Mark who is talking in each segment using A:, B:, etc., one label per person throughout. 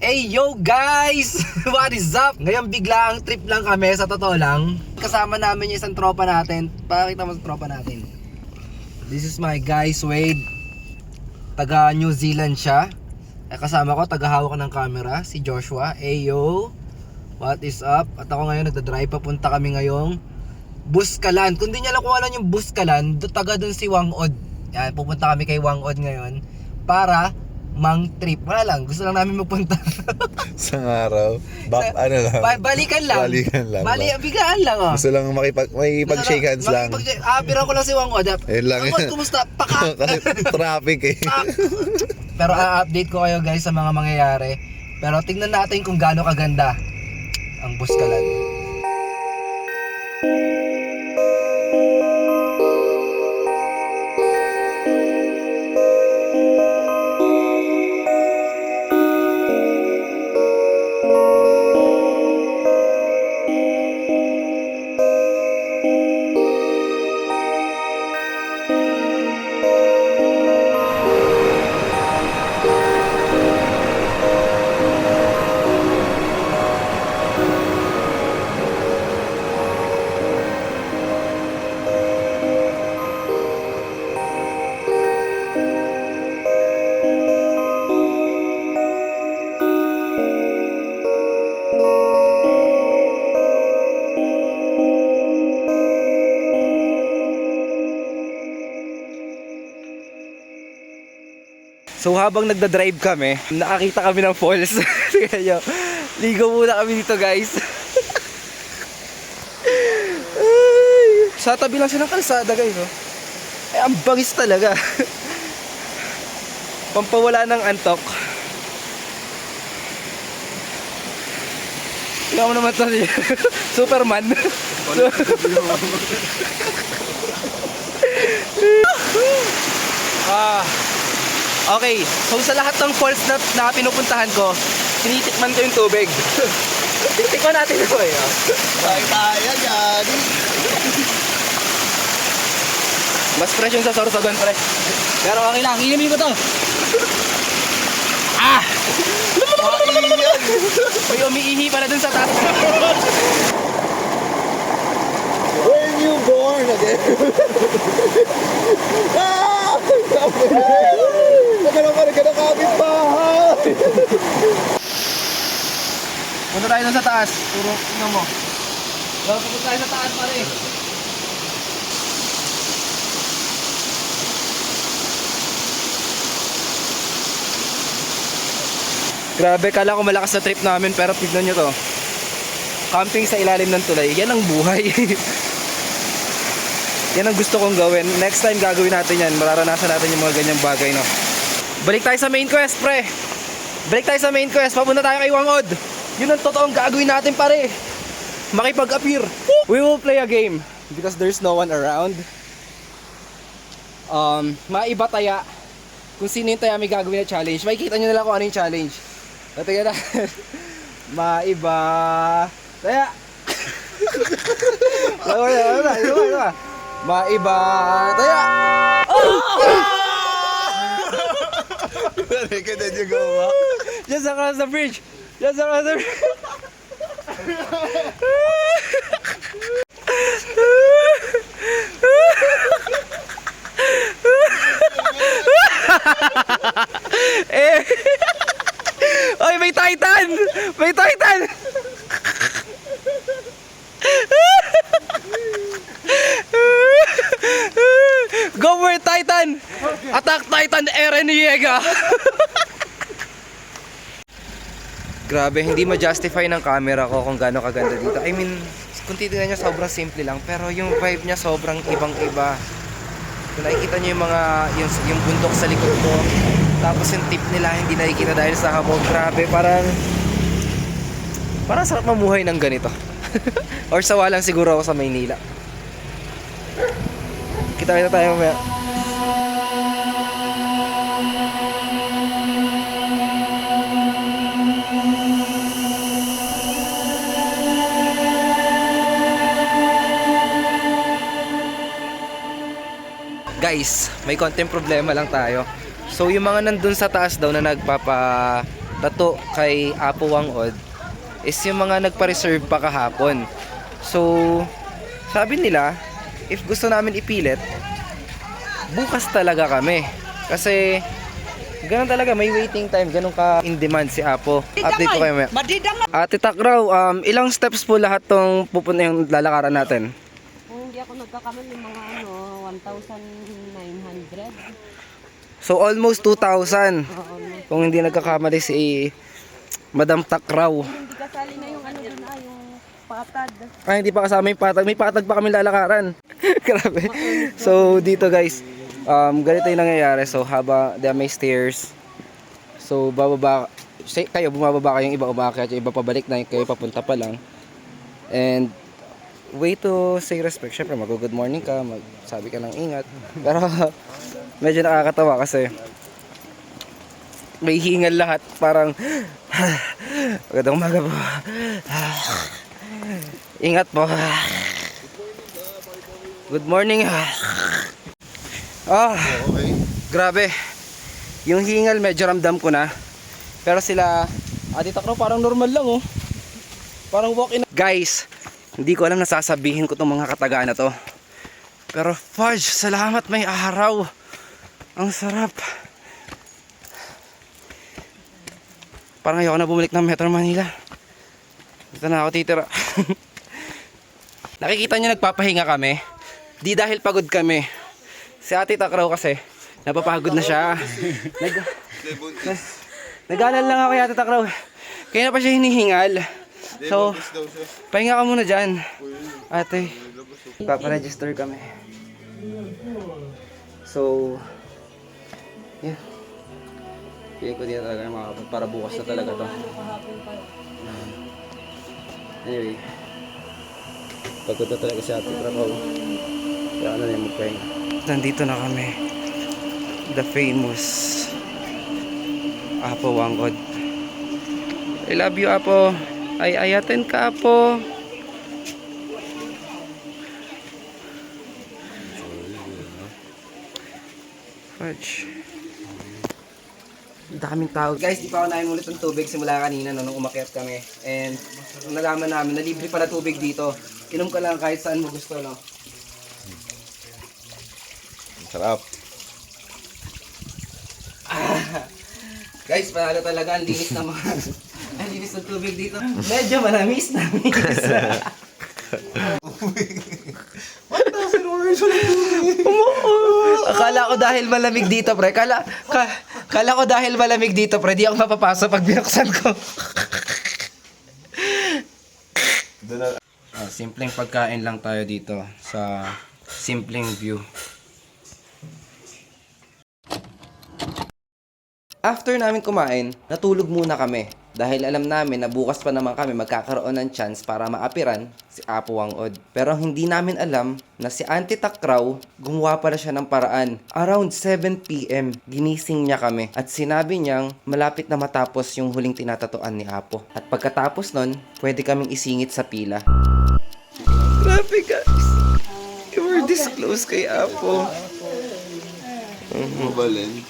A: Hey yo guys! What is up? Ngayon bigla ang trip lang kami, sa totoo lang. Kasama namin yung isang tropa natin. Pakita mo sa tropa natin. This is my guy Wade. Taga New Zealand siya. Kasama ko, taga-hawak ng camera, si Joshua. Hey yo! What is up? At ako ngayon nagdadrive, papunta kami ngayong Buskalan. Kung di niya lang kung alam yung Buskalan, taga dun si Wangod. Yan, pupunta kami kay Wangod ngayon para mang trip. Wala lang, gusto lang namin magpunta.
B: Isang araw. Ano lang.
A: Balikan lang. Biglaan lang oh.
B: Gusto lang makipag-shake hands lang.
A: Pira ko lang si Wangod.
B: Yun lang
A: Wangod,
B: yun.
A: kumusta? Paka!
B: Kasi traffic eh.
A: Pero update ko kayo guys sa mga mangyayari. Pero tingnan natin kung gaano kaganda ang Buskalan. So habang nagda-drive kami, nakakita kami ng falls. Kaya ligo muna kami dito guys. Ay, sa tabi lang siya ng kalsada guys oh. Ay, ang bangis talaga. Pampawala ng antok. Tingnan mo naman to si Superman. Okay, so sa lahat ng falls na pinupuntahan ko, tinitikman ko yung tubig. Titikman natin ito eh.
B: Kaya dyan.
A: Mas fresh yung sa Sorsogon, pre. Pero okay lang, inumin ko to. Ah! May umiihi pala dun sa taas.
B: When you born again. Ah! Magkano kapit bahay.
A: Punta tayo dun sa taas. Puro, tingnan mo. Punta tayo sa taas, pare. Grabe, kala ko malakas na trip namin pero tignan nyo to. Camping sa ilalim ng tulay, yan ang buhay. Yan ang gusto kong gawin. Next time gagawin natin yan. Mararanasan natin yung mga ganyang bagay, no? Balik tayo sa main quest, pre. Balik tayo sa main quest. Papunta tayo kay Wangod. Yun ang totoong gagawin natin, pare. Makipag-appear. We will play a game because there's no one around. Maiba taya. Kung sino yung taya may gagawin na challenge. Makikita nyo na lang kung ano yung challenge. Tingnan na. Maiba taya. Iba. Maiba taya.
B: Can then you go walk?
A: Just across the bridge. Just across the bridge. Oy, may Titan! May Titan! Go for it, Titan! Attack Titan Eren Yeager! Grabe, hindi ma-justify ng camera ko kung gaano kaganda dito. I mean, kung titignan nyo, sobrang simple lang. Pero yung vibe niya sobrang ibang-iba. Kung nakikita nyo yung mga, yung bundok sa likod ko. Tapos yung tip nila, hindi nakikita dahil sa habog. Grabe, parang sarap mamuhay ng ganito. Or sawa lang siguro ako sa Maynila. Kita tayo mamaya. Guys, may konting problema lang tayo. So yung mga nandun sa taas daw na tato kay Apo Wangod is yung mga nagpa-reserve pa kahapon. So, sabi nila, if gusto namin ipilit, bukas talaga kami. Kasi, ganun talaga, may waiting time, ganun ka in demand si Apo. Update ko kayo maya. Ate Takraw, ilang steps po lahat tong pupunta yung lalakaran natin?
C: Kung hindi ako nagkakamali, mga 1,900.
A: So, almost 2,000.
C: Oo.
A: Kung hindi nagkakamali si Madam Takraw.
C: Hindi kasali na yung doon yung patad.
A: Ay, hindi pa kasama yung patag. May patag pa kami lalakaran. Grabe. So, dito guys, ganito yung nangyayari. So, may stairs. So, kayo, bumababa kayong iba umakyat, yung iba pabalik na, kayo papunta pa lang. And, way to say respect. Syempre, mag-good morning ka, magsabi ka ng ingat. Pero, medyo nakakatawa kasi, may hingal lahat, parang magandang umaga po. Ingat po. Good morning.
B: Okay.
A: Grabe. Yung hingal medyo ramdam ko na. Pero sila, Ate Takraw, parang normal lang oh. Parang walk-in. Guys, hindi ko alam na sasabihin ko tong mga kataga na to. Pero fudge, salamat may araw. Ang sarap. Parang ayoko na bumalik ng Metro Manila. Dito na ako titira. Nakikita nyo nagpapahinga kami. Di dahil pagod kami. Si Ate Takraw kasi, napapagod na siya. Nag-alala lang ako kay Ate Takraw. Kaya na pa siya hinihingal. So, pahinga ka muna dyan. Ate, paparegister kami. So, yeah. Piling ko din talaga makakapag para bukas na talaga to. Anyway, pagod na talaga si Ate Takraw. Kaya ano na yung magpahinga. Nandito na kami. The famous Apo Wangod. I love you, Apo. Ay ayatin ka, Apo. Fudge. Daming tao. Guys, di pa ako nainulit ng tubig simula kanina nung umakyat kami. And nalaman namin na libre pala tubig dito. Inom ka lang kahit saan mo gusto, no?
B: Sarap.
A: Guys, panalo talaga ang linis ng mga ang linis ng tubig dito. Medyo manamis. Akala ko dahil malamig dito, pre. Kala ko dahil malamig dito, pre. Di ako mapapasok pag binuksan ko. Simpleng pagkain lang tayo dito sa simpleng view. After namin kumain, natulog muna kami dahil alam namin na bukas pa naman kami magkakaroon ng chance para maapiran si Apo Wangod. Pero hindi namin alam na si Auntie Takraw gumawa pala siya ng paraan. Around 7 PM, ginising niya kami at sinabi niyang malapit na matapos yung huling tinatatuan ni Apo. At pagkatapos nun, pwede kaming isingit sa pila. Grabe guys, you were this close kay Apo.
B: Mabalin.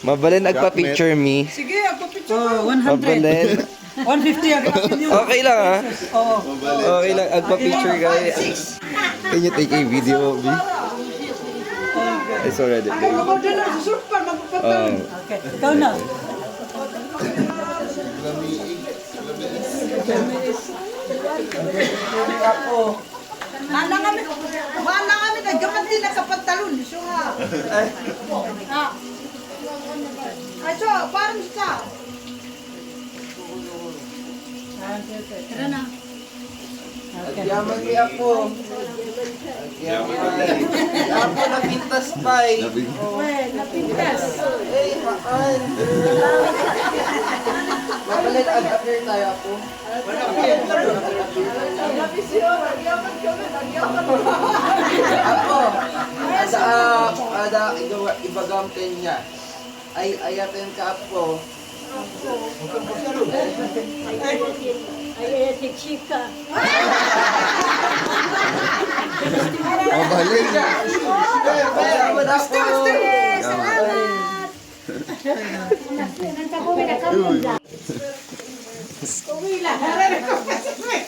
A: Mabalin nagpa-picture me.
D: Sige, ako picture. Oh, 100.
A: Mabalin.
D: 150 ang kapin
A: Okay lang ha?
D: Oo.
A: Okay lang, agpa-picture guys. Can you take a video of me? It's already played.
D: Ako din na susupan, magpapatan. Okay, ikaw na. Mana kami, naggaman din na kapantalon. So ha. Ay, so, parang siya. Tara na.
A: Yaman ni Apo. Apo napintas pa eh.
D: Napintas.
A: Eh, maan. Mabalin, ag-appear tayo Apo. Apo, ada ibagamtin niya. Ay ayatin ka Apo.
B: Mabalin.
A: Salamat Apo.
D: Kumila, harere ko kasi may